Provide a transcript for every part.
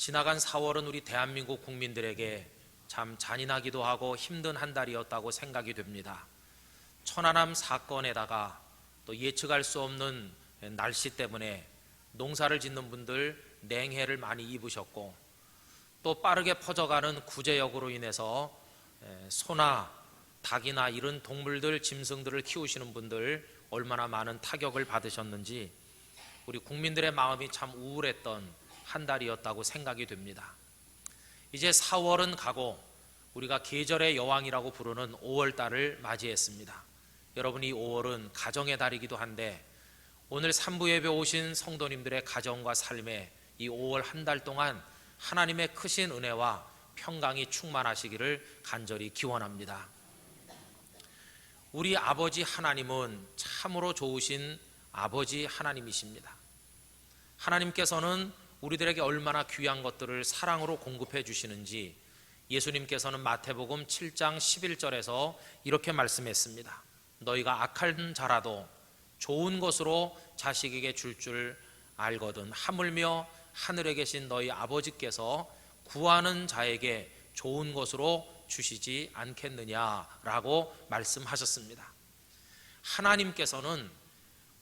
지나간 4월은 우리 대한민국 국민들에게 참 잔인하기도 하고 힘든 한 달이었다고 생각이 됩니다. 천안함 사건에다가 또 예측할 수 없는 날씨 때문에 농사를 짓는 분들 냉해를 많이 입으셨고, 또 빠르게 퍼져가는 구제역으로 인해서 소나 닭이나 이런 동물들, 짐승들을 키우시는 분들 얼마나 많은 타격을 받으셨는지 우리 국민들의 마음이 참 우울했던 한 달이었다고 생각이 됩니다. 이제 4월은 가고 우리가 계절의 여왕이라고 부르는 5월달을 맞이했습니다. 여러분, 이 5월은 가정의 달이기도 한데 오늘 산부 예배 오신 성도님들의 가정과 삶에 이 5월 한 달 동안 하나님의 크신 은혜와 평강이 충만하시기를 간절히 기원합니다. 우리 아버지 하나님은 참으로 좋으신 아버지 하나님이십니다. 하나님께서는 우리들에게 얼마나 귀한 것들을 사랑으로 공급해 주시는지 예수님께서는 마태복음 7장 11절에서 이렇게 말씀했습니다. 너희가 악한 자라도 좋은 것으로 자식에게 줄 알거든 하물며 하늘에 계신 너희 아버지께서 구하는 자에게 좋은 것으로 주시지 않겠느냐라고 말씀하셨습니다. 하나님께서는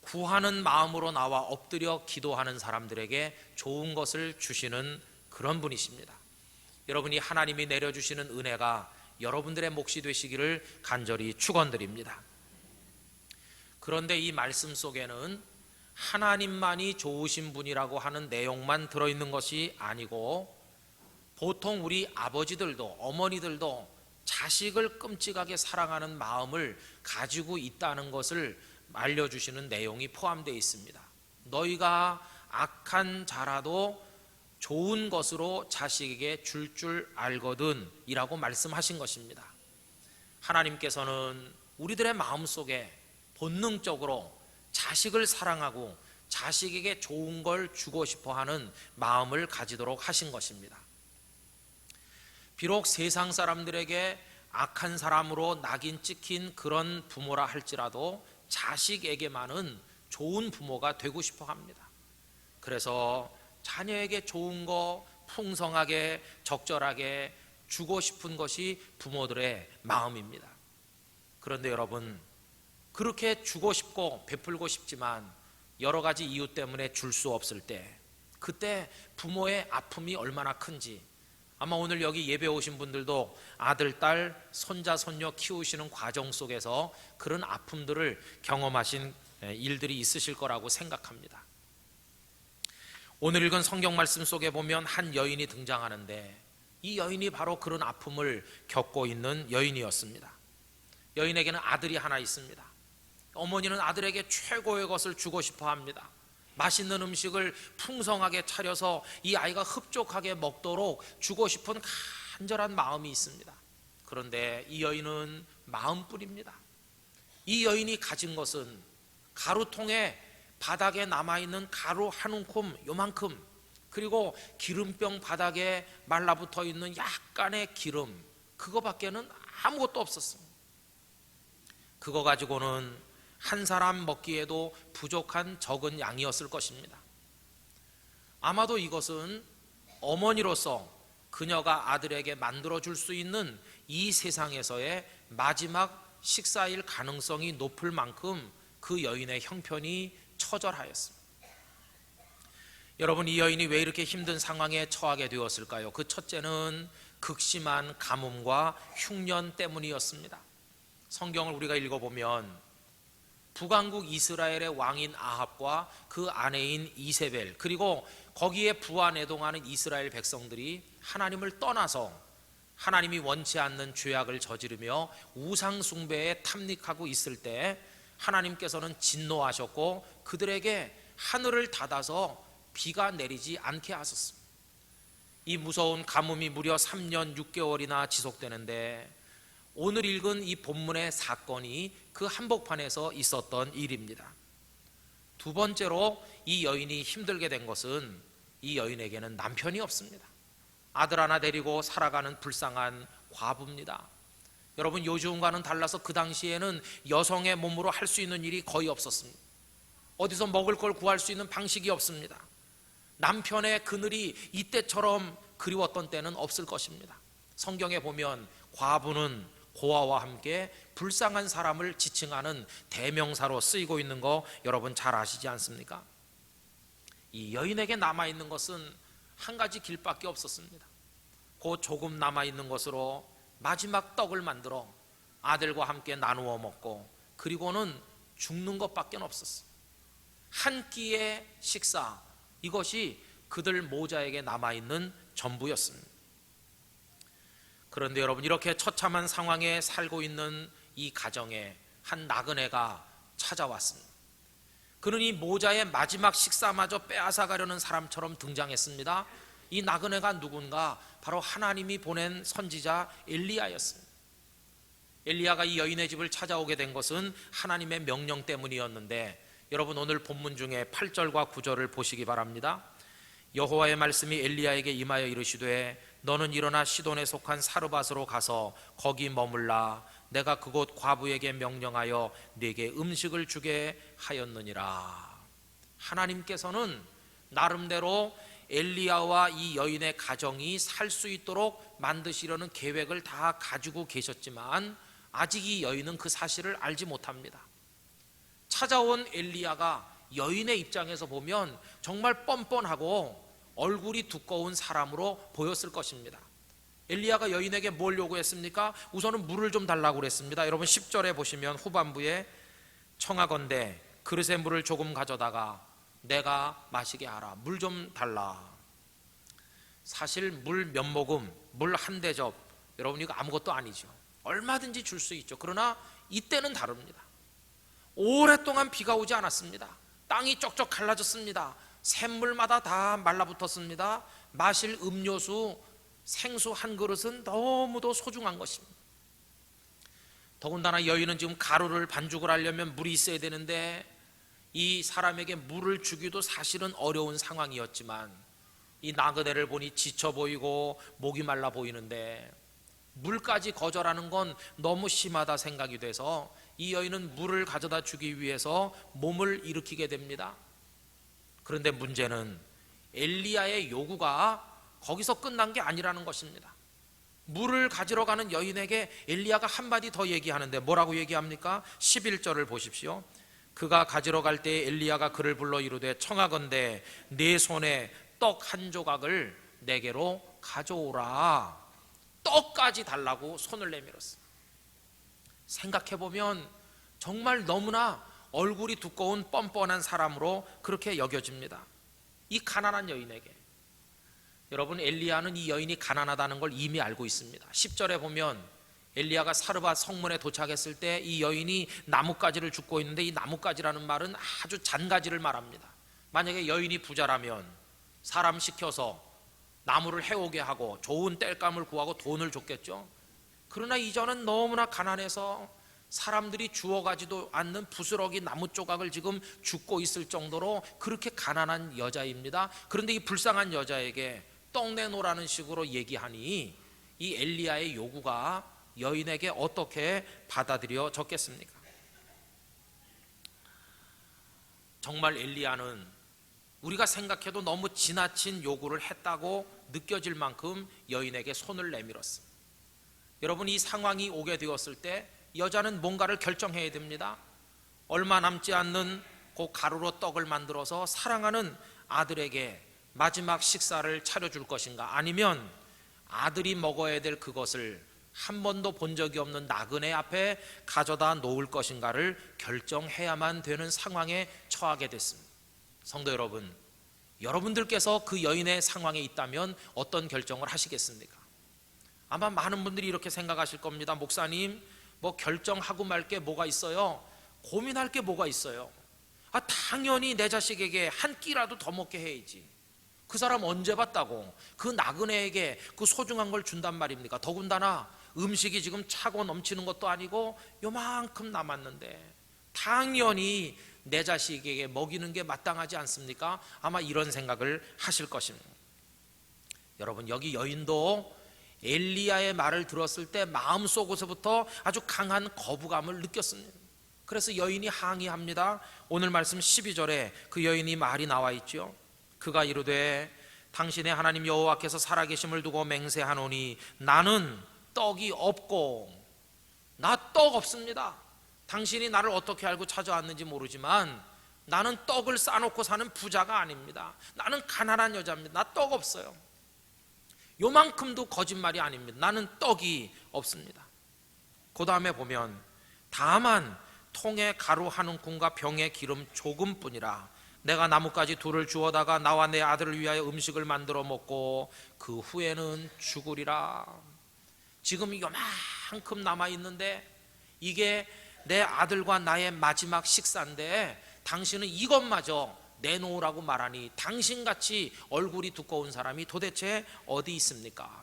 구하는 마음으로 나와 엎드려 기도하는 사람들에게 좋은 것을 주시는 그런 분이십니다. 여러분이 하나님이 내려주시는 은혜가 여러분들의 몫이 되시기를 간절히 축원드립니다. 그런데 이 말씀 속에는 하나님만이 좋으신 분이라고 하는 내용만 들어있는 것이 아니고, 보통 우리 아버지들도 어머니들도 자식을 끔찍하게 사랑하는 마음을 가지고 있다는 것을 알려주시는 내용이 포함되어 있습니다. 너희가 악한 자라도 좋은 것으로 자식에게 줄 알거든 이라고 말씀하신 것입니다. 하나님께서는 우리들의 마음속에 본능적으로 자식을 사랑하고 자식에게 좋은 걸 주고 싶어 하는 마음을 가지도록 하신 것입니다. 비록 세상 사람들에게 악한 사람으로 낙인 찍힌 그런 부모라 할지라도 자식에게만은 좋은 부모가 되고 싶어 합니다. 그래서 자녀에게 좋은 거 풍성하게 적절하게 주고 싶은 것이 부모들의 마음입니다. 그런데 여러분, 그렇게 주고 싶고 베풀고 싶지만 여러 가지 이유 때문에 줄 수 없을 때, 그때 부모의 아픔이 얼마나 큰지, 아마 오늘 여기 예배 오신 분들도 아들, 딸, 손자, 손녀 키우시는 과정 속에서 그런 아픔들을 경험하신 일들이 있으실 거라고 생각합니다. 오늘 읽은 성경 말씀 속에 보면 한 여인이 등장하는데, 이 여인이 바로 그런 아픔을 겪고 있는 여인이었습니다. 여인에게는 아들이 하나 있습니다. 어머니는 아들에게 최고의 것을 주고 싶어 합니다. 맛있는 음식을 풍성하게 차려서 이 아이가 흡족하게 먹도록 주고 싶은 간절한 마음이 있습니다. 그런데 이 여인은 마음뿐입니다. 이 여인이 가진 것은 가루통에 바닥에 남아있는 가루 한 움큼 요만큼, 그리고 기름병 바닥에 말라붙어 있는 약간의 기름, 그거밖에는 아무것도 없었습니다. 그거 가지고는 한 사람 먹기에도 부족한 적은 양이었을 것입니다. 아마도 이것은 어머니로서 그녀가 아들에게 만들어줄 수 있는 이 세상에서의 마지막 식사일 가능성이 높을 만큼 그 여인의 형편이 처절하였습니다. 여러분, 이 여인이 왜 이렇게 힘든 상황에 처하게 되었을까요? 그 첫째는 극심한 가뭄과 흉년 때문이었습니다. 성경을 우리가 읽어보면 북왕국 이스라엘의 왕인 아합과 그 아내인 이세벨, 그리고 거기에 부하내동하는 이스라엘 백성들이 하나님을 떠나서 하나님이 원치 않는 죄악을 저지르며 우상 숭배에 탐닉하고 있을 때 하나님께서는 진노하셨고 그들에게 하늘을 닫아서 비가 내리지 않게 하셨습니다. 이 무서운 가뭄이 무려 3년 6개월이나 지속되는데, 오늘 읽은 이 본문의 사건이 그 한복판에서 있었던 일입니다. 두 번째로 이 여인이 힘들게 된 것은 이 여인에게는 남편이 없습니다. 아들 하나 데리고 살아가는 불쌍한 과부입니다. 여러분, 요즘과는 달라서 그 당시에는 여성의 몸으로 할 수 있는 일이 거의 없었습니다. 어디서 먹을 걸 구할 수 있는 방식이 없습니다. 남편의 그늘이 이때처럼 그리웠던 때는 없을 것입니다. 성경에 보면 과부는 고아와 함께 불쌍한 사람을 지칭하는 대명사로 쓰이고 있는 거 여러분 잘 아시지 않습니까? 이 여인에게 남아있는 것은 한 가지 길밖에 없었습니다. 그 조금 남아있는 것으로 마지막 떡을 만들어 아들과 함께 나누어 먹고 그리고는 죽는 것밖에 없었어요. 한 끼의 식사, 이것이 그들 모자에게 남아있는 전부였습니다. 그런데 여러분, 이렇게 처참한 상황에 살고 있는 이 가정에 한 나그네가 찾아왔습니다. 그는 이 모자의 마지막 식사마저 빼앗아가려는 사람처럼 등장했습니다. 이 나그네가 누군가? 바로 하나님이 보낸 선지자 엘리야였습니다. 엘리야가 이 여인의 집을 찾아오게 된 것은 하나님의 명령 때문이었는데, 여러분 오늘 본문 중에 8절과 9절을 보시기 바랍니다. 여호와의 말씀이 엘리야에게 임하여 이르시되 너는 일어나 시돈에 속한 사르밧으로 가서 거기 머물라. 내가 그곳 과부에게 명령하여 네게 음식을 주게 하였느니라. 하나님께서는 나름대로 엘리야와 이 여인의 가정이 살 수 있도록 만드시려는 계획을 다 가지고 계셨지만 아직 이 여인은 그 사실을 알지 못합니다. 찾아온 엘리야가 여인의 입장에서 보면 정말 뻔뻔하고 얼굴이 두꺼운 사람으로 보였을 것입니다. 엘리야가 여인에게 뭘 요구했습니까? 우선은 물을 좀 달라고 그랬습니다. 여러분 10절에 보시면 후반부에 청하건대 그릇에 물을 조금 가져다가 내가 마시게 하라. 물 좀 달라. 사실 물 몇 모금, 물 한 대접, 여러분 이거 아무것도 아니죠. 얼마든지 줄 수 있죠. 그러나 이때는 다릅니다. 오랫동안 비가 오지 않았습니다. 땅이 쩍쩍 갈라졌습니다. 샘물마다 다 말라붙었습니다. 마실 음료수, 생수 한 그릇은 너무도 소중한 것입니다. 더군다나 여인은 지금 가루를 반죽을 하려면 물이 있어야 되는데 이 사람에게 물을 주기도 사실은 어려운 상황이었지만 이 나그네를 보니 지쳐 보이고 목이 말라 보이는데 물까지 거절하는 건 너무 심하다 생각이 돼서 이 여인은 물을 가져다 주기 위해서 몸을 일으키게 됩니다. 그런데 문제는 엘리야의 요구가 거기서 끝난 게 아니라는 것입니다. 물을 가지러 가는 여인에게 엘리야가 한마디 더 얘기하는데 뭐라고 얘기합니까? 11절을 보십시오. 그가 가지러 갈 때에 엘리야가 그를 불러 이르되 청하건대 내 손에 떡 한 조각을 내게로 가져오라. 떡까지 달라고 손을 내밀었어요. 생각해보면 정말 너무나 얼굴이 두꺼운 뻔뻔한 사람으로 그렇게 여겨집니다. 이 가난한 여인에게. 여러분 엘리야는 이 여인이 가난하다는 걸 이미 알고 있습니다. 10절에 보면 엘리야가 사르밧 성문에 도착했을 때 이 여인이 나뭇가지를 줍고 있는데 이 나뭇가지라는 말은 아주 잔가지를 말합니다. 만약에 여인이 부자라면 사람 시켜서 나무를 해오게 하고 좋은 땔감을 구하고 돈을 줬겠죠. 그러나 이전은 너무나 가난해서 사람들이 주워가지도 않는 부스러기 나무 조각을 지금 줍고 있을 정도로 그렇게 가난한 여자입니다. 그런데 이 불쌍한 여자에게 떡 내놓으라는 식으로 얘기하니 이 엘리야의 요구가 여인에게 어떻게 받아들여졌겠습니까? 정말 엘리야는 우리가 생각해도 너무 지나친 요구를 했다고 느껴질 만큼 여인에게 손을 내밀었습니다. 여러분 이 상황이 오게 되었을 때 여자는 뭔가를 결정해야 됩니다. 얼마 남지 않는 그 가루로 떡을 만들어서 사랑하는 아들에게 마지막 식사를 차려줄 것인가, 아니면 아들이 먹어야 될 그것을 한 번도 본 적이 없는 나그네 앞에 가져다 놓을 것인가를 결정해야만 되는 상황에 처하게 됐습니다. 성도 여러분, 여러분들께서 그 여인의 상황에 있다면 어떤 결정을 하시겠습니까? 아마 많은 분들이 이렇게 생각하실 겁니다. 목사님, 뭐 결정하고 말 게 뭐가 있어요? 고민할 게 뭐가 있어요? 당연히 내 자식에게 한 끼라도 더 먹게 해야지. 그 사람 언제 봤다고 그 나그네에게 그 소중한 걸 준단 말입니까? 더군다나 음식이 지금 차고 넘치는 것도 아니고 요만큼 남았는데 당연히 내 자식에게 먹이는 게 마땅하지 않습니까? 아마 이런 생각을 하실 것입니다. 여러분 여기 여인도 엘리야의 말을 들었을 때 마음속에서부터 아주 강한 거부감을 느꼈습니다. 그래서 여인이 항의합니다. 오늘 말씀 12절에 그 여인이 말이 나와 있죠. 그가 이르되 당신의 하나님 여호와께서 살아계심을 두고 맹세하노니 나는 떡이 없고, 나 떡 없습니다. 당신이 나를 어떻게 알고 찾아왔는지 모르지만 나는 떡을 싸놓고 사는 부자가 아닙니다. 나는 가난한 여자입니다. 나 떡 없어요. 요만큼도 거짓말이 아닙니다. 나는 떡이 없습니다. 그 다음에 보면 다만 통에 가루 한 움큼과 병에 기름 조금뿐이라 내가 나뭇가지 둘을 주워다가 나와 내 아들을 위하여 음식을 만들어 먹고 그 후에는 죽으리라. 지금 요만큼 남아있는데 이게 내 아들과 나의 마지막 식사인데 당신은 이것마저 내놓으라고 말하니 당신같이 얼굴이 두꺼운 사람이 도대체 어디 있습니까?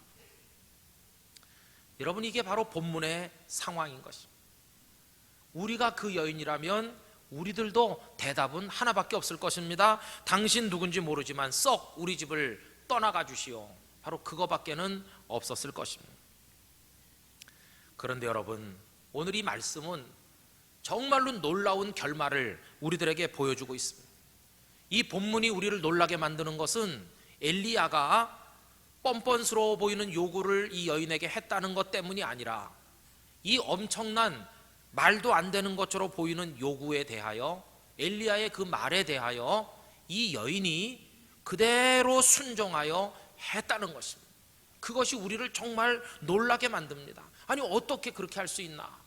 여러분, 이게 바로 본문의 상황인 것입니다. 우리가 그 여인이라면 우리들도 대답은 하나밖에 없을 것입니다. 당신 누군지 모르지만 썩 우리 집을 떠나가 주시오. 바로 그거밖에는 없었을 것입니다. 그런데 여러분, 오늘 이 말씀은 정말로 놀라운 결말을 우리들에게 보여주고 있습니다. 이 본문이 우리를 놀라게 만드는 것은 엘리야가 뻔뻔스러워 보이는 요구를 이 여인에게 했다는 것 때문이 아니라 이 엄청난 말도 안 되는 것처럼 보이는 요구에 대하여, 엘리야의 그 말에 대하여 이 여인이 그대로 순종하여 했다는 것입니다. 그것이 우리를 정말 놀라게 만듭니다. 아니, 어떻게 그렇게 할 수 있나?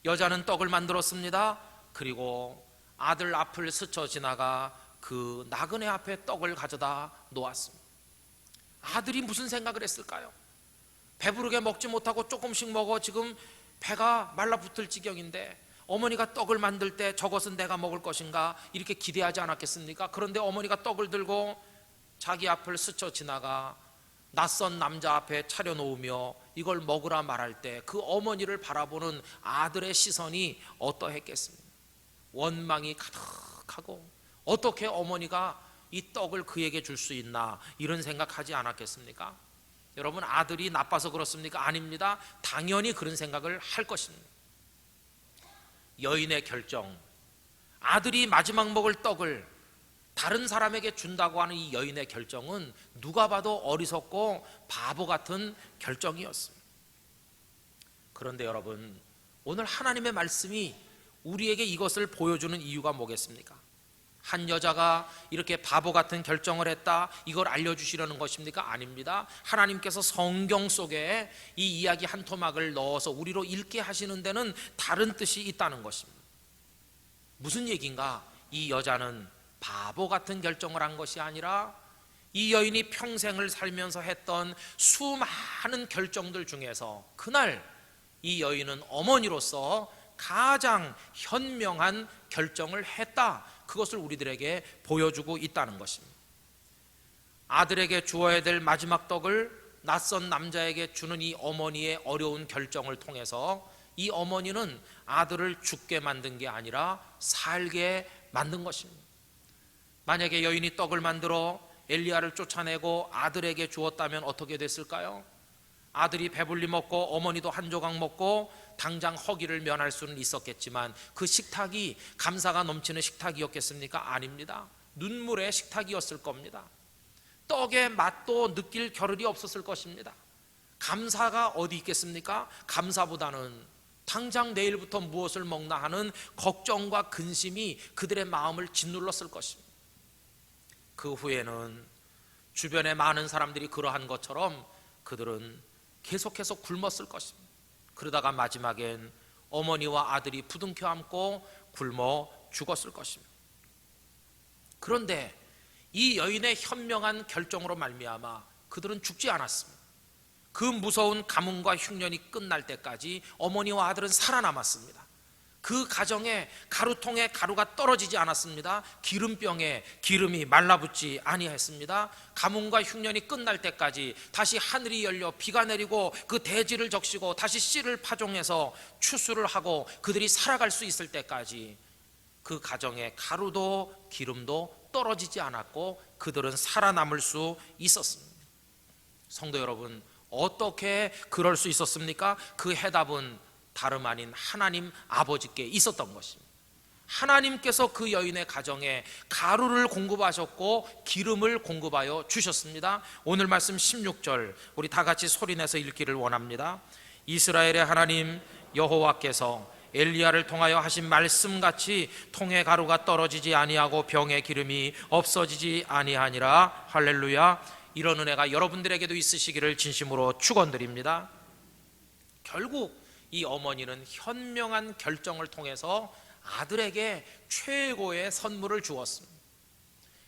여자는 떡을 만들었습니다. 그리고 아들 앞을 스쳐 지나가 그 나그네 앞에 떡을 가져다 놓았습니다. 아들이 무슨 생각을 했을까요? 배부르게 먹지 못하고 조금씩 먹어 지금 배가 말라붙을 지경인데 어머니가 떡을 만들 때 저것은 내가 먹을 것인가 이렇게 기대하지 않았겠습니까? 그런데 어머니가 떡을 들고 자기 앞을 스쳐 지나가 낯선 남자 앞에 차려놓으며 이걸 먹으라 말할 때 그 어머니를 바라보는 아들의 시선이 어떠했겠습니까? 원망이 가득하고 어떻게 어머니가 이 떡을 그에게 줄 수 있나 이런 생각하지 않았겠습니까? 여러분, 아들이 나빠서 그렇습니까? 아닙니다. 당연히 그런 생각을 할 것입니다. 여인의 결정, 아들이 마지막 먹을 떡을 다른 사람에게 준다고 하는 이 여인의 결정은 누가 봐도 어리석고 바보 같은 결정이었습니다. 그런데 여러분, 오늘 하나님의 말씀이 우리에게 이것을 보여주는 이유가 뭐겠습니까? 한 여자가 이렇게 바보 같은 결정을 했다, 이걸 알려주시려는 것입니까? 아닙니다. 하나님께서 성경 속에 이 이야기 한 토막을 넣어서 우리로 읽게 하시는 데는 다른 뜻이 있다는 것입니다. 무슨 얘기인가? 이 여자는 바보 같은 결정을 한 것이 아니라 이 여인이 평생을 살면서 했던 수많은 결정들 중에서 그날 이 여인은 어머니로서 가장 현명한 결정을 했다, 그것을 우리들에게 보여주고 있다는 것입니다. 아들에게 주어야 될 마지막 떡을 낯선 남자에게 주는 이 어머니의 어려운 결정을 통해서 이 어머니는 아들을 죽게 만든 게 아니라 살게 만든 것입니다. 만약에 여인이 떡을 만들어 엘리야를 쫓아내고 아들에게 주었다면 어떻게 됐을까요? 아들이 배불리 먹고 어머니도 한 조각 먹고 당장 허기를 면할 수는 있었겠지만 그 식탁이 감사가 넘치는 식탁이었겠습니까? 아닙니다. 눈물의 식탁이었을 겁니다. 떡의 맛도 느낄 겨를이 없었을 것입니다. 감사가 어디 있겠습니까? 감사보다는 당장 내일부터 무엇을 먹나 하는 걱정과 근심이 그들의 마음을 짓눌렀을 것입니다. 그 후에는 주변에 많은 사람들이 그러한 것처럼 그들은 계속해서 굶었을 것입니다. 그러다가 마지막엔 어머니와 아들이 부둥켜 안고 굶어 죽었을 것입니다. 그런데 이 여인의 현명한 결정으로 말미암아 그들은 죽지 않았습니다. 그 무서운 가뭄과 흉년이 끝날 때까지 어머니와 아들은 살아남았습니다. 그 가정에 가루통에 가루가 떨어지지 않았습니다. 기름병에 기름이 말라붙지 아니했습니다. 가뭄과 흉년이 끝날 때까지 다시 하늘이 열려 비가 내리고 그 대지를 적시고 다시 씨를 파종해서 추수를 하고 그들이 살아갈 수 있을 때까지 그 가정에 가루도 기름도 떨어지지 않았고 그들은 살아남을 수 있었습니다. 성도 여러분, 어떻게 그럴 수 있었습니까? 그 해답은 다름 아닌 하나님 아버지께 있었던 것입니다. 하나님께서 그 여인의 가정에 가루를 공급하셨고 기름을 공급하여 주셨습니다. 오늘 말씀 16절 우리 다 같이 소리내서 읽기를 원합니다. 이스라엘의 하나님 여호와께서 엘리야를 통하여 하신 말씀같이 통의 가루가 떨어지지 아니하고 병의 기름이 없어지지 아니하니라. 할렐루야. 이런 은혜가 여러분들에게도 있으시기를 진심으로 축원드립니다. 결국 이 어머니는 현명한 결정을 통해서 아들에게 최고의 선물을 주었습니다.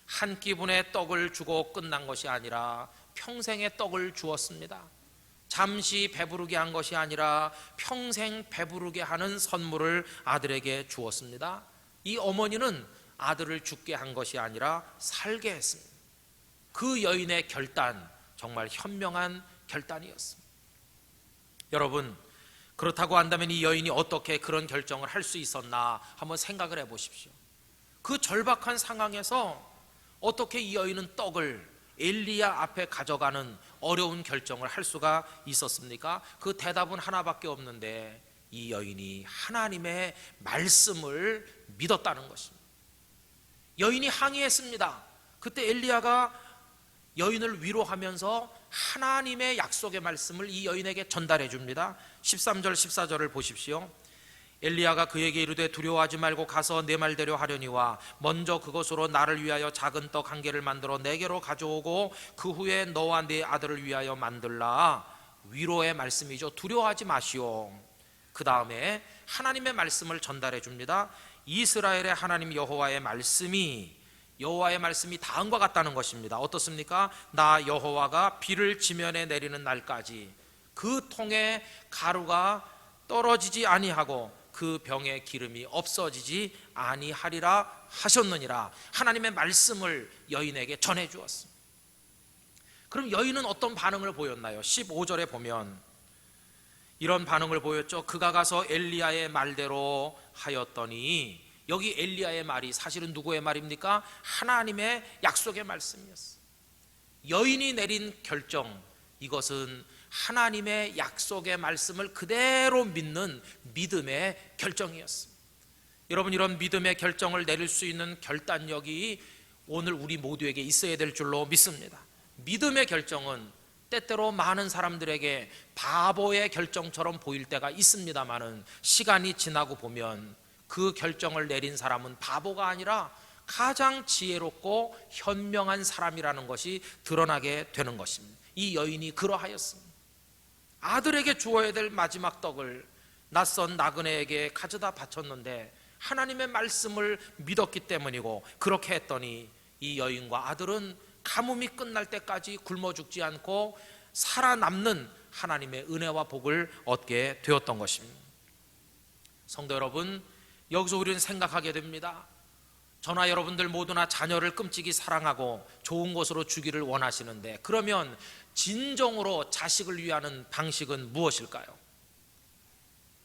한 끼분의 떡을 주고 끝난 것이 아니라 평생의 떡을 주었습니다. 잠시 배부르게 한 것이 아니라 평생 배부르게 하는 선물을 아들에게 주었습니다. 이 어머니는 아들을 죽게 한 것이 아니라 살게 했습니다. 그 여인의 결단, 정말 현명한 결단이었습니다. 여러분, 그렇다고 한다면 이 여인이 어떻게 그런 결정을 할 수 있었나 한번 생각을 해보십시오. 그 절박한 상황에서 어떻게 이 여인은 떡을 엘리야 앞에 가져가는 어려운 결정을 할 수가 있었습니까? 그 대답은 하나밖에 없는데 이 여인이 하나님의 말씀을 믿었다는 것입니다. 여인이 항의했습니다. 그때 엘리야가 여인을 위로하면서 하나님의 약속의 말씀을 이 여인에게 전달해 줍니다. 13절 14절을 보십시오. 엘리야가 그에게 이르되 두려워하지 말고 가서 내 말대로 하려니와 먼저 그것으로 나를 위하여 작은 떡 한 개를 만들어 내게로 가져오고 그 후에 너와 네 아들을 위하여 만들라. 위로의 말씀이죠. 두려워하지 마시오. 그 다음에 하나님의 말씀을 전달해 줍니다. 이스라엘의 하나님 여호와의 말씀이 다음과 같다는 것입니다. 어떻습니까? 나 여호와가 비를 지면에 내리는 날까지 그 통에 가루가 떨어지지 아니하고 그 병의 기름이 없어지지 아니하리라 하셨느니라. 하나님의 말씀을 여인에게 전해 주었습니다. 그럼 여인은 어떤 반응을 보였나요? 15절에 보면 이런 반응을 보였죠. 그가 가서 엘리야의 말대로 하였더니, 여기 엘리야의 말이 사실은 누구의 말입니까? 하나님의 약속의 말씀이었어요. 여인이 내린 결정, 이것은 하나님의 약속의 말씀을 그대로 믿는 믿음의 결정이었습니다. 여러분, 이런 믿음의 결정을 내릴 수 있는 결단력이 오늘 우리 모두에게 있어야 될 줄로 믿습니다. 믿음의 결정은 때때로 많은 사람들에게 바보의 결정처럼 보일 때가 있습니다마는 시간이 지나고 보면 그 결정을 내린 사람은 바보가 아니라 가장 지혜롭고 현명한 사람이라는 것이 드러나게 되는 것입니다. 이 여인이 그러하였습니다. 아들에게 주어야 될 마지막 떡을 낯선 나그네에게 가져다 바쳤는데 하나님의 말씀을 믿었기 때문이고, 그렇게 했더니 이 여인과 아들은 가뭄이 끝날 때까지 굶어 죽지 않고 살아남는 하나님의 은혜와 복을 얻게 되었던 것입니다. 성도 여러분, 여기서 우리는 생각하게 됩니다. 저나 여러분들 모두나 자녀를 끔찍이 사랑하고 좋은 곳으로 주기를 원하시는데, 그러면 진정으로 자식을 위하는 방식은 무엇일까요?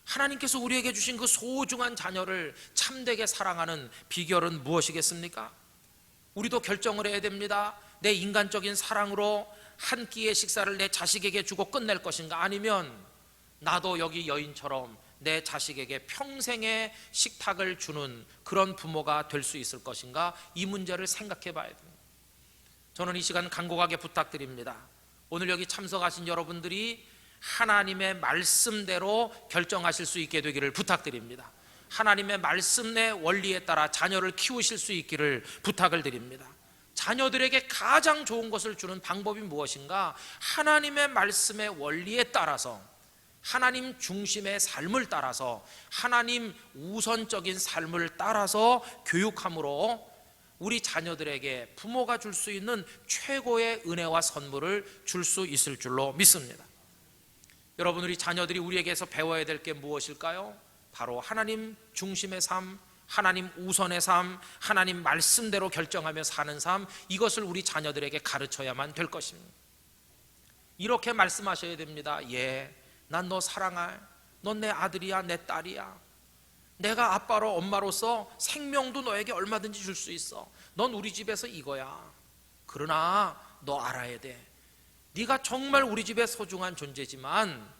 하나님께서 우리에게 주신 그 소중한 자녀를 참되게 사랑하는 비결은 무엇이겠습니까? 우리도 결정을 해야 됩니다. 내 인간적인 사랑으로 한 끼의 식사를 내 자식에게 주고 끝낼 것인가, 아니면 나도 여기 여인처럼 내 자식에게 평생의 식탁을 주는 그런 부모가 될 수 있을 것인가, 이 문제를 생각해 봐야 됩니다. 저는 이 시간 간곡하게 부탁드립니다. 오늘 여기 참석하신 여러분들이 하나님의 말씀대로 결정하실 수 있게 되기를 부탁드립니다. 하나님의 말씀 내 원리에 따라 자녀를 키우실 수 있기를 부탁을 드립니다. 자녀들에게 가장 좋은 것을 주는 방법이 무엇인가? 하나님의 말씀의 원리에 따라서, 하나님 중심의 삶을 따라서, 하나님 우선적인 삶을 따라서 교육함으로 우리 자녀들에게 부모가 줄 수 있는 최고의 은혜와 선물을 줄 수 있을 줄로 믿습니다. 여러분, 우리 자녀들이 우리에게서 배워야 될 게 무엇일까요? 바로 하나님 중심의 삶, 하나님 우선의 삶, 하나님 말씀대로 결정하며 사는 삶, 이것을 우리 자녀들에게 가르쳐야만 될 것입니다. 이렇게 말씀하셔야 됩니다. 예, 난 너 사랑해. 넌 내 아들이야, 내 딸이야. 내가 아빠로 엄마로서 생명도 너에게 얼마든지 줄 수 있어. 넌 우리 집에서 이거야. 그러나 너 알아야 돼. 네가 정말 우리 집의 소중한 존재지만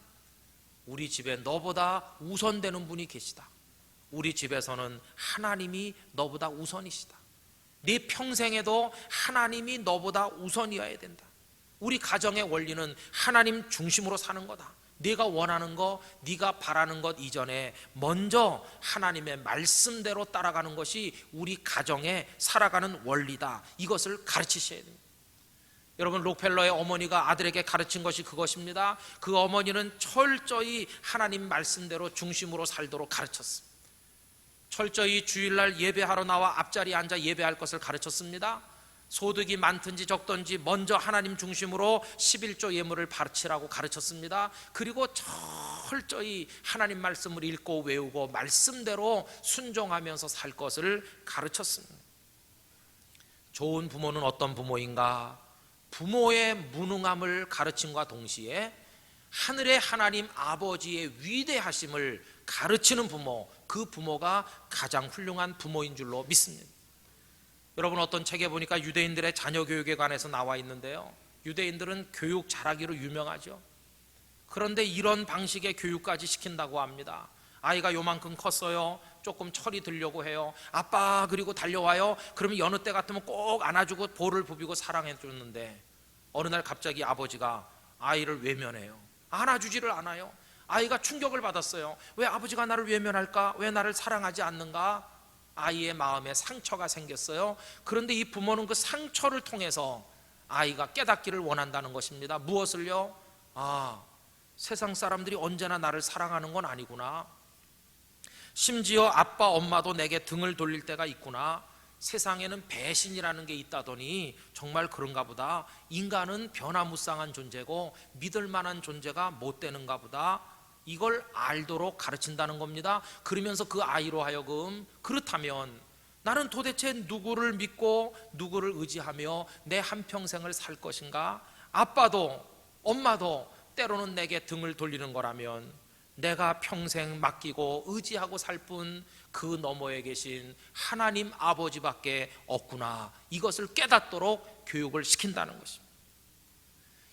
우리 집에 너보다 우선되는 분이 계시다. 우리 집에서는 하나님이 너보다 우선이시다. 네 평생에도 하나님이 너보다 우선이어야 된다. 우리 가정의 원리는 하나님 중심으로 사는 거다. 네가 원하는 거, 네가 바라는 것 이전에 먼저 하나님의 말씀대로 따라가는 것이 우리 가정에 살아가는 원리다. 이것을 가르치셔야 됩니다. 여러분, 록펠러의 어머니가 아들에게 가르친 것이 그것입니다. 그 어머니는 철저히 하나님 말씀대로 중심으로 살도록 가르쳤습니다. 철저히 주일날 예배하러 나와 앞자리에 앉아 예배할 것을 가르쳤습니다. 소득이 많든지 적든지 먼저 하나님 중심으로 11조 예물을 바치라고 가르쳤습니다. 그리고 철저히 하나님 말씀을 읽고 외우고 말씀대로 순종하면서 살 것을 가르쳤습니다. 좋은 부모는 어떤 부모인가? 부모의 무능함을 가르침과 동시에 하늘의 하나님 아버지의 위대하심을 가르치는 부모, 그 부모가 가장 훌륭한 부모인 줄로 믿습니다. 여러분, 어떤 책에 보니까 유대인들의 자녀 교육에 관해서 나와 있는데요, 유대인들은 교육 잘하기로 유명하죠. 그런데 이런 방식의 교육까지 시킨다고 합니다. 아이가 요만큼 컸어요. 조금 철이 들려고 해요. 아빠, 그리고 달려와요. 그러면 여느 때 같으면 꼭 안아주고 볼을 부비고 사랑해 줬는데 어느 날 갑자기 아버지가 아이를 외면해요. 안아주지를 않아요. 아이가 충격을 받았어요. 왜 아버지가 나를 외면할까? 왜 나를 사랑하지 않는가? 아이의 마음에 상처가 생겼어요. 그런데 이 부모는 그 상처를 통해서 아이가 깨닫기를 원한다는 것입니다. 무엇을요? 세상 사람들이 언제나 나를 사랑하는 건 아니구나. 심지어 아빠 엄마도 내게 등을 돌릴 때가 있구나. 세상에는 배신이라는 게 있다더니 정말 그런가 보다. 인간은 변화무쌍한 존재고 믿을 만한 존재가 못 되는가 보다. 이걸 알도록 가르친다는 겁니다. 그러면서 그 아이로 하여금, 그렇다면 나는 도대체 누구를 믿고 누구를 의지하며 내 한평생을 살 것인가? 아빠도 엄마도 때로는 내게 등을 돌리는 거라면 내가 평생 맡기고 의지하고 살 뿐 그 너머에 계신 하나님 아버지밖에 없구나. 이것을 깨닫도록 교육을 시킨다는 것입니다.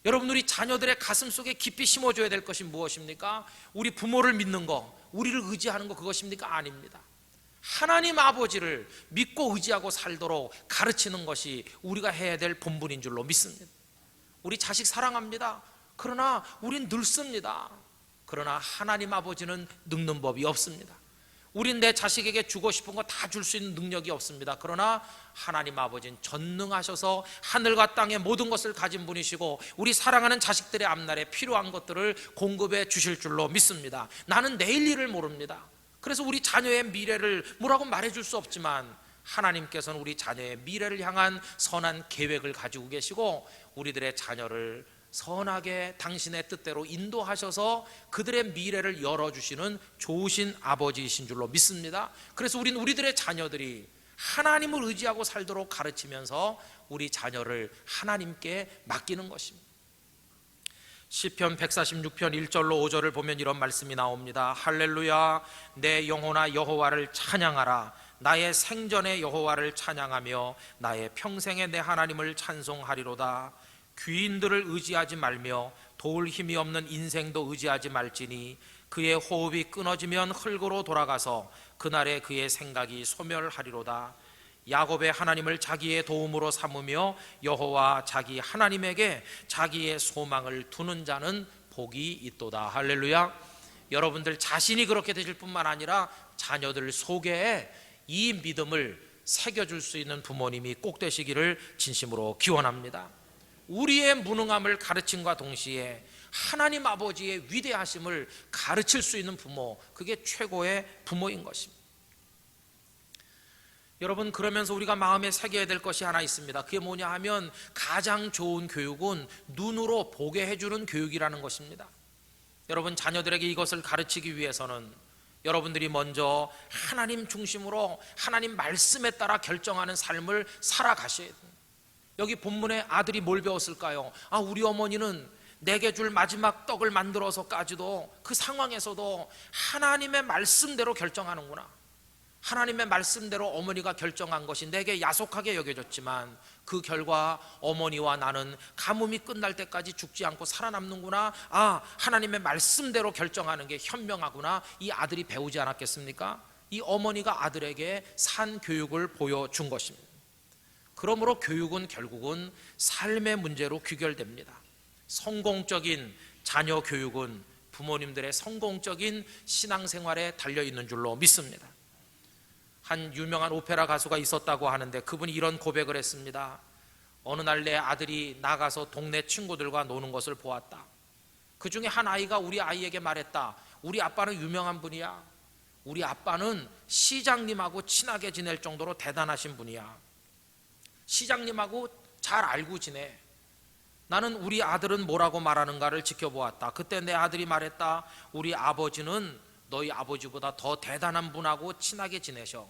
여러분, 우리 자녀들의 가슴 속에 깊이 심어줘야 될 것이 무엇입니까? 우리 부모를 믿는 거, 우리를 의지하는 거, 그것입니까? 아닙니다. 하나님 아버지를 믿고 의지하고 살도록 가르치는 것이 우리가 해야 될 본분인 줄로 믿습니다. 우리 자식 사랑합니다. 그러나 우린 늙습니다. 그러나 하나님 아버지는 늙는 법이 없습니다. 우린 내 자식에게 주고 싶은 거 다 줄 수 있는 능력이 없습니다. 그러나 하나님 아버지는 전능하셔서 하늘과 땅의 모든 것을 가진 분이시고 우리 사랑하는 자식들의 앞날에 필요한 것들을 공급해 주실 줄로 믿습니다. 나는 내일 일을 모릅니다. 그래서 우리 자녀의 미래를 뭐라고 말해줄 수 없지만 하나님께서는 우리 자녀의 미래를 향한 선한 계획을 가지고 계시고 우리들의 자녀를 선하게 당신의 뜻대로 인도하셔서 그들의 미래를 열어주시는 좋으신 아버지이신 줄로 믿습니다. 그래서 우리는 우리들의 자녀들이 하나님을 의지하고 살도록 가르치면서 우리 자녀를 하나님께 맡기는 것입니다. 시편 146편 1절로 5절을 보면 이런 말씀이 나옵니다. 할렐루야, 내 영혼아 여호와를 찬양하라. 나의 생전에 여호와를 찬양하며 나의 평생에 내 하나님을 찬송하리로다. 귀인들을 의지하지 말며 도울 힘이 없는 인생도 의지하지 말지니 그의 호흡이 끊어지면 흙으로 돌아가서 그날에 그의 생각이 소멸하리로다. 야곱의 하나님을 자기의 도움으로 삼으며 여호와 자기 하나님에게 자기의 소망을 두는 자는 복이 있도다. 할렐루야. 여러분들 자신이 그렇게 되실 뿐만 아니라 자녀들 속에 이 믿음을 새겨줄 수 있는 부모님이 꼭 되시기를 진심으로 기원합니다. 우리의 무능함을 가르침과 동시에 하나님 아버지의 위대하심을 가르칠 수 있는 부모, 그게 최고의 부모인 것입니다. 여러분, 그러면서 우리가 마음에 새겨야 될 것이 하나 있습니다. 그게 뭐냐 하면 가장 좋은 교육은 눈으로 보게 해주는 교육이라는 것입니다. 여러분, 자녀들에게 이것을 가르치기 위해서는 여러분들이 먼저 하나님 중심으로 하나님 말씀에 따라 결정하는 삶을 살아가셔야 됩니다. 여기 본문에 아들이 뭘 배웠을까요? 우리 어머니는 내게 줄 마지막 떡을 만들어서까지도 그 상황에서도 하나님의 말씀대로 결정하는구나. 하나님의 말씀대로 어머니가 결정한 것이 내게 야속하게 여겨졌지만 그 결과 어머니와 나는 가뭄이 끝날 때까지 죽지 않고 살아남는구나. 하나님의 말씀대로 결정하는 게 현명하구나. 이 아들이 배우지 않았겠습니까? 이 어머니가 아들에게 산 교육을 보여준 것입니다. 그러므로 교육은 결국은 삶의 문제로 귀결됩니다. 성공적인 자녀 교육은 부모님들의 성공적인 신앙생활에 달려있는 줄로 믿습니다. 한 유명한 오페라 가수가 있었다고 하는데 그분이 이런 고백을 했습니다. 어느 날 내 아들이 나가서 동네 친구들과 노는 것을 보았다. 그 중에 한 아이가 우리 아이에게 말했다. 우리 아빠는 유명한 분이야. 우리 아빠는 시장님하고 친하게 지낼 정도로 대단하신 분이야. 시장님하고 잘 알고 지내. 나는 우리 아들은 뭐라고 말하는가를 지켜보았다. 그때 내 아들이 말했다. 우리 아버지는 너희 아버지보다 더 대단한 분하고 친하게 지내셔.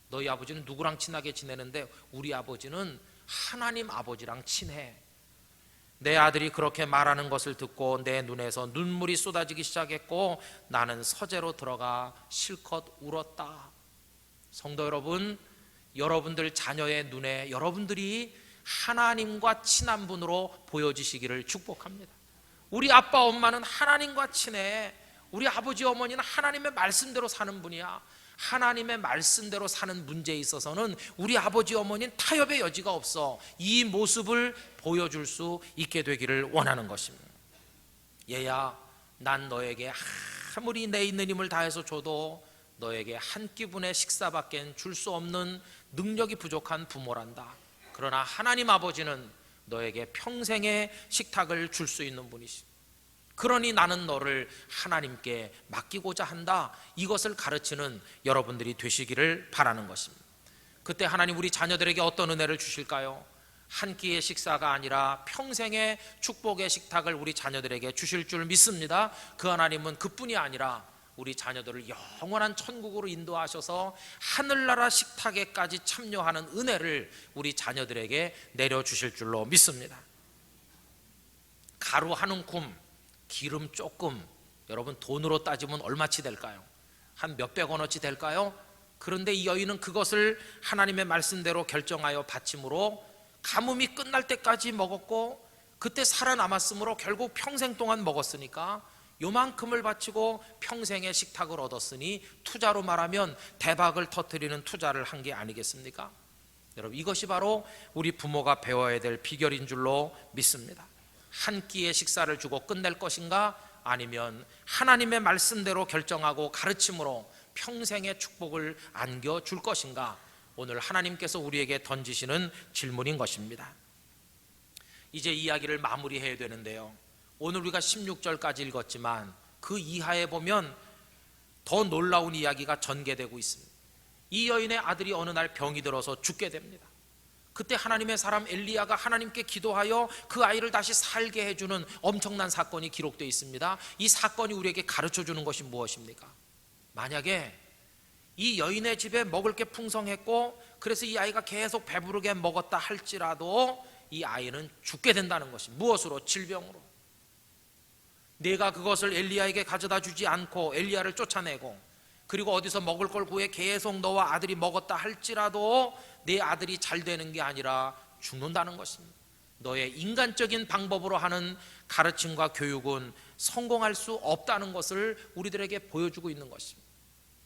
너희 아버지는 누구랑 친하게 지내는데 우리 아버지는 하나님 아버지랑 친해. 내 아들이 그렇게 말하는 것을 듣고 내 눈에서 눈물이 쏟아지기 시작했고 나는 서재로 들어가 실컷 울었다. 성도 여러분, 여러분들 자녀의 눈에 여러분들이 하나님과 친한 분으로 보여지시기를 축복합니다. 우리 아빠 엄마는 하나님과 친해. 우리 아버지 어머니는 하나님의 말씀대로 사는 분이야. 하나님의 말씀대로 사는 문제에 있어서는 우리 아버지 어머니는 타협의 여지가 없어. 이 모습을 보여줄 수 있게 되기를 원하는 것입니다. 얘야, 난 너에게 아무리 내 있는 힘을 다해서 줘도 너에게 한 끼분의 식사밖엔 줄 수 없는 능력이 부족한 부모란다. 그러나 하나님 아버지는 너에게 평생의 식탁을 줄 수 있는 분이시. 그러니 나는 너를 하나님께 맡기고자 한다. 이것을 가르치는 여러분들이 되시기를 바라는 것입니다. 그때 하나님 우리 자녀들에게 어떤 은혜를 주실까요? 한 끼의 식사가 아니라 평생의 축복의 식탁을 우리 자녀들에게 주실 줄 믿습니다. 그 하나님은 그뿐이 아니라 우리 자녀들을 영원한 천국으로 인도하셔서 하늘나라 식탁에까지 참여하는 은혜를 우리 자녀들에게 내려주실 줄로 믿습니다. 가루 한 움큼, 기름 조금, 여러분 돈으로 따지면 얼마치 될까요? 한 몇백 원어치 될까요? 그런데 이 여인은 그것을 하나님의 말씀대로 결정하여 바침으로 가뭄이 끝날 때까지 먹었고 그때 살아남았으므로 결국 평생 동안 먹었으니까 요만큼을 바치고 평생의 식탁을 얻었으니 투자로 말하면 대박을 터뜨리는 투자를 한 게 아니겠습니까? 여러분, 이것이 바로 우리 부모가 배워야 될 비결인 줄로 믿습니다. 한 끼의 식사를 주고 끝낼 것인가? 아니면 하나님의 말씀대로 결정하고 가르침으로 평생의 축복을 안겨줄 것인가? 오늘 하나님께서 우리에게 던지시는 질문인 것입니다. 이제 이야기를 마무리해야 되는데요, 오늘 우리가 16절까지 읽었지만 그 이하에 보면 더 놀라운 이야기가 전개되고 있습니다. 이 여인의 아들이 어느 날 병이 들어서 죽게 됩니다. 그때 하나님의 사람 엘리야가 하나님께 기도하여 그 아이를 다시 살게 해주는 엄청난 사건이 기록되어 있습니다. 이 사건이 우리에게 가르쳐주는 것이 무엇입니까? 만약에 이 여인의 집에 먹을 게 풍성했고 그래서 이 아이가 계속 배부르게 먹었다 할지라도 이 아이는 죽게 된다는 것이 무엇으로? 질병으로. 내가 그것을 엘리야에게 가져다 주지 않고 엘리야를 쫓아내고 그리고 어디서 먹을 걸 구해 계속 너와 아들이 먹었다 할지라도 내 아들이 잘 되는 게 아니라 죽는다는 것입니다. 너의 인간적인 방법으로 하는 가르침과 교육은 성공할 수 없다는 것을 우리들에게 보여주고 있는 것입니다.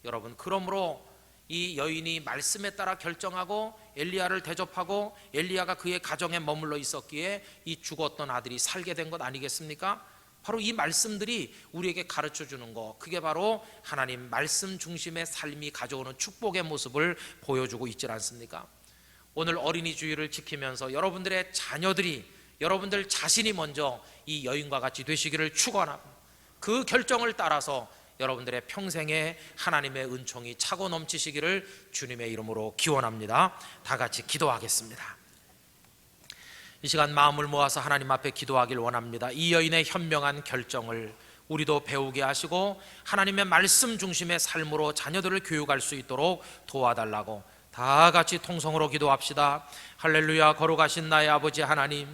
여러분, 그러므로 이 여인이 말씀에 따라 결정하고 엘리야를 대접하고 엘리야가 그의 가정에 머물러 있었기에 이 죽었던 아들이 살게 된 것 아니겠습니까? 바로 이 말씀들이 우리에게 가르쳐주는 것, 그게 바로 하나님 말씀 중심의 삶이 가져오는 축복의 모습을 보여주고 있지 않습니까? 오늘 어린이 주일을 지키면서 여러분들의 자녀들이, 여러분들 자신이 먼저 이 여인과 같이 되시기를 축원하고 그 결정을 따라서 여러분들의 평생에 하나님의 은총이 차고 넘치시기를 주님의 이름으로 기원합니다. 다 같이 기도하겠습니다. 이 시간 마음을 모아서 하나님 앞에 기도하길 원합니다. 이 여인의 현명한 결정을 우리도 배우게 하시고 하나님의 말씀 중심의 삶으로 자녀들을 교육할 수 있도록 도와달라고 다 같이 통성으로 기도합시다. 할렐루야. 거룩하신 나의 아버지 하나님,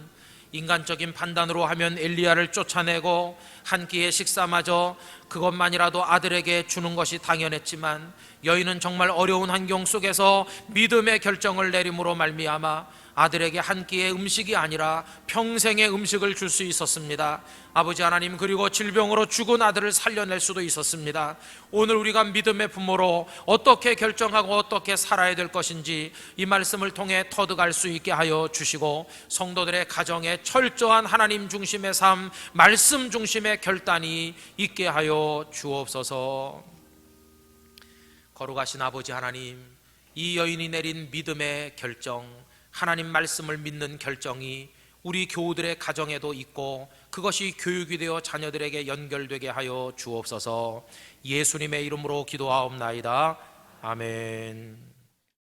인간적인 판단으로 하면 엘리야를 쫓아내고 한 끼의 식사마저 그것만이라도 아들에게 주는 것이 당연했지만 여인은 정말 어려운 환경 속에서 믿음의 결정을 내림으로 말미암아 아들에게 한 끼의 음식이 아니라 평생의 음식을 줄 수 있었습니다. 아버지 하나님, 그리고 질병으로 죽은 아들을 살려낼 수도 있었습니다. 오늘 우리가 믿음의 부모로 어떻게 결정하고 어떻게 살아야 될 것인지 이 말씀을 통해 터득할 수 있게 하여 주시고, 성도들의 가정에 철저한 하나님 중심의 삶, 말씀 중심의 결단이 있게 하여 주옵소서. 거룩하신 아버지 하나님, 이 여인이 내린 믿음의 결정, 하나님 말씀을 믿는 결정이 우리 교우들의 가정에도 있고 그것이 교육이 되어 자녀들에게 연결되게 하여 주옵소서. 예수님의 이름으로 기도하옵나이다. 아멘.